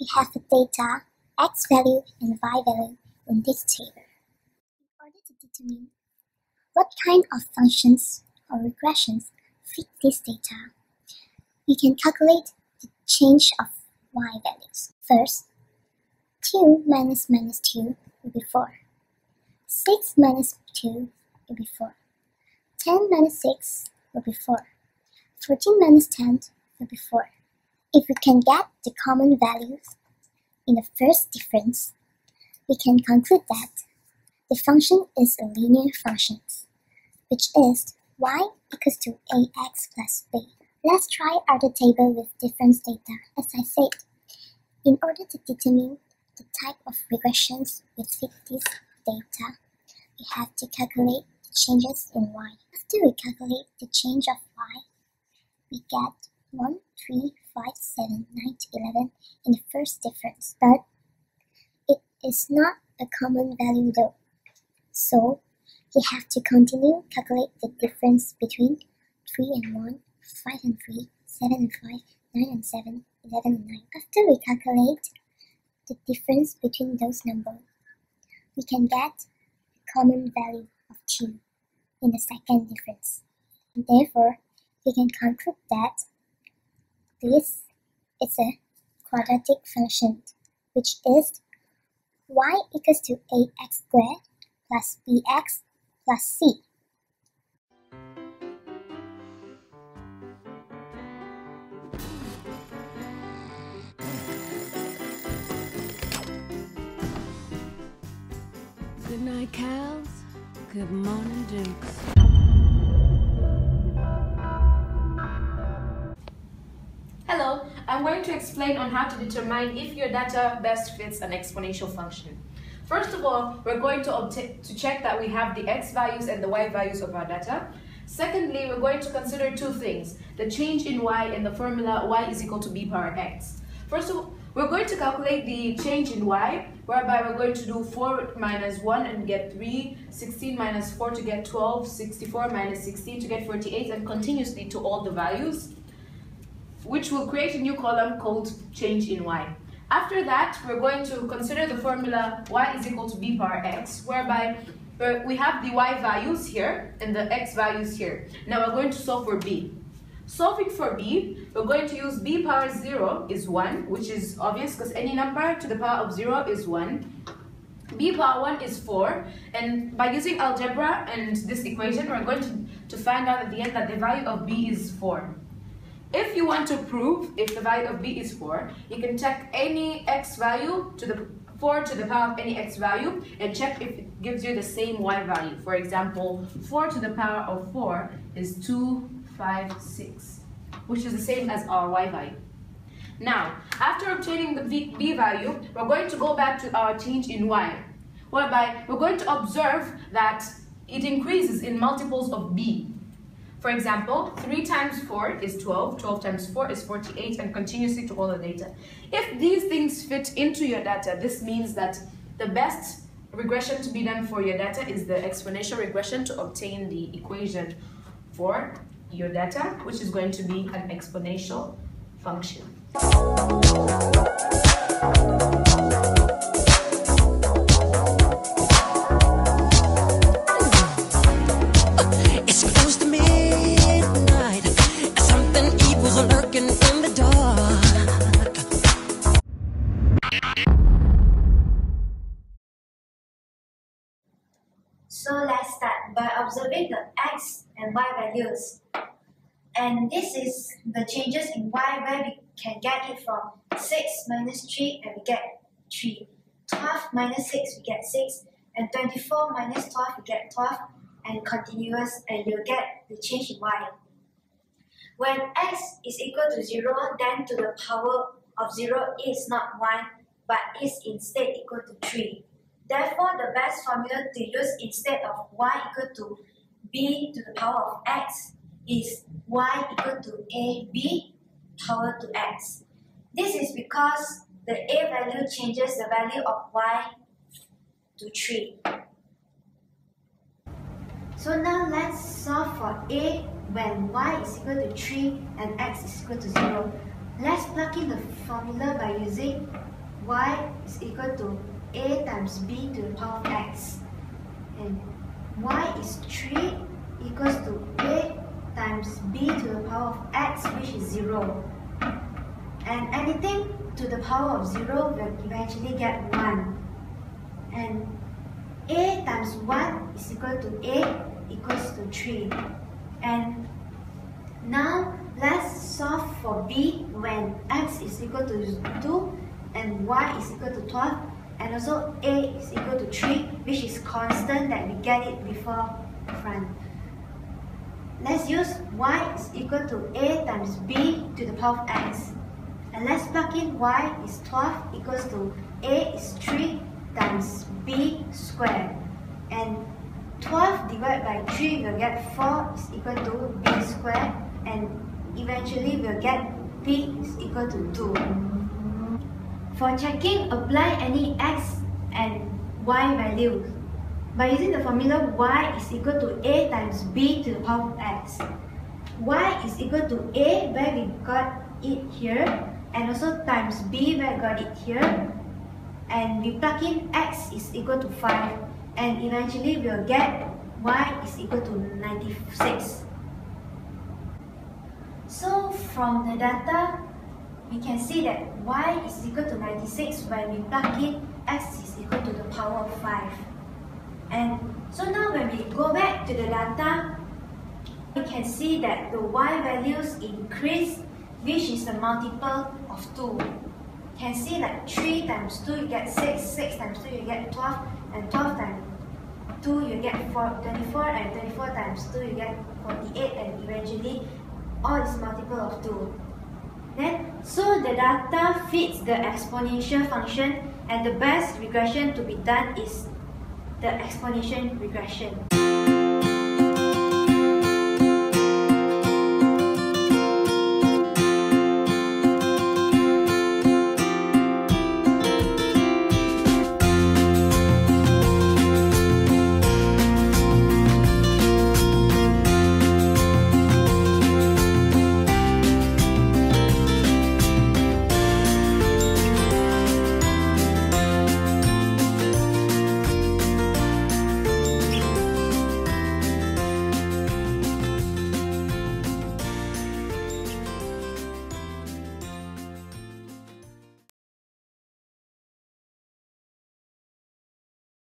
we have the data x value and y value in this table. In order to determine what kind of functions or regressions fit this data, we can calculate the change of y values. First, 2 minus 2 will be 4. 6 minus 2 will be 4. 10 minus 6 will be 4. 14 minus 10 will be 4. If we can get the common values in the first difference, we can conclude that the function is a linear function, which is y equals to ax plus b. Let's try out the table with difference data. As I said, in order to determine the type of regressions with this data, we have to calculate the changes in y. After we calculate the change of y, we get 1, 3, 5, 7, 9 to 11 in the first difference, but it is not a common value though. So we have to continue calculate the difference between 3 and 1, 5 and 3, 7 and 5, 9 and 7, 11 and 9. After we calculate the difference between those numbers, we can get a common value of 2 in the second difference. And therefore, we can conclude that this is a quadratic function, which is y equals to ax squared plus bx plus c. Good night, cows. Good morning, dukes. Hello, I'm going to explain on how to determine if your data best fits an exponential function. First of all, we're going to check that we have the x values and the y values of our data. Secondly, we're going to consider two things: the change in y and the formula y is equal to b power x. First of all, we're going to calculate the change in y, whereby we're going to do 4 minus 1 and get 3, 16 minus 4 to get 12, 64 minus 16 to get 48, and continuously to all the values, which will create a new column called change in y. After that, we're going to consider the formula y is equal to b power x, whereby we have the y values here and the x values here. Now we're going to solve for b. Solving for b, we're going to use b power 0 is 1, which is obvious because any number to the power of 0 is 1. B power 1 is 4, and by using algebra and this equation, we're going to find out at the end that the value of b is 4. If you want to prove if the value of b is 4, you can check any x value to the 4 to the power of any x value and check if it gives you the same y value. For example, 4 to the power of 4 is 256, which is the same as our y value. Now, after obtaining the b value, we're going to go back to our change in y, whereby we're going to observe that it increases in multiples of b. For example, 3 times 4 is 12, 12 times 4 is 48, and continuously to all the data. If these things fit into your data, this means that the best regression to be done for your data is the exponential regression to obtain the equation for your data, which is going to be an exponential function. So let's start by observing the x and y values. And this is the changes in y, where we can get it from 6 minus 3 and we get 3. 12 minus 6 we get 6. And 24 minus 12 we get 12. And continuous, and you'll get the change in y. When x is equal to 0, then to the power of 0 is not 1, but is instead equal to 3. Therefore, the best formula to use instead of y equal to b to the power of x is y equal to ab power to x. This is because the a value changes the value of y to 3. So now let's solve for a when y is equal to 3 and x is equal to 0. Let's plug in the formula by using y is equal to a times b to the power of x. And y is 3 equals to a times b to the power of x, which is 0. And anything to the power of 0 will eventually get 1. And a times 1 is equal to a equals to 3. And now let's solve for b when x is equal to 2 and y is equal to 12, and also a is equal to 3, which is constant that we get it before front. Let's use y is equal to a times b to the power of x. And let's plug in y is 12 equals to a is 3 times b squared. And 12 divided by 3 will get 4 is equal to b squared, and eventually we'll get b is equal to 2. For checking, apply any x and y values. By using the formula y is equal to a times b to the power of x. Y is equal to a where we got it here, and also times b where we got it here. And we plug in x is equal to 5, and eventually we'll get y is equal to 96. So from the data, we can see that y is equal to 96 when we plug in x is equal to the power of 5. And so now when we go back to the data, we can see that the y values increase, which is a multiple of 2. You can see like 3 times 2 you get 6, 6 times 2 you get 12, and 12 times 2 you get 24, and 24 times 2 you get 48, and eventually all is multiple of 2. So the data fits the exponential function, and the best regression to be done is the exponential regression.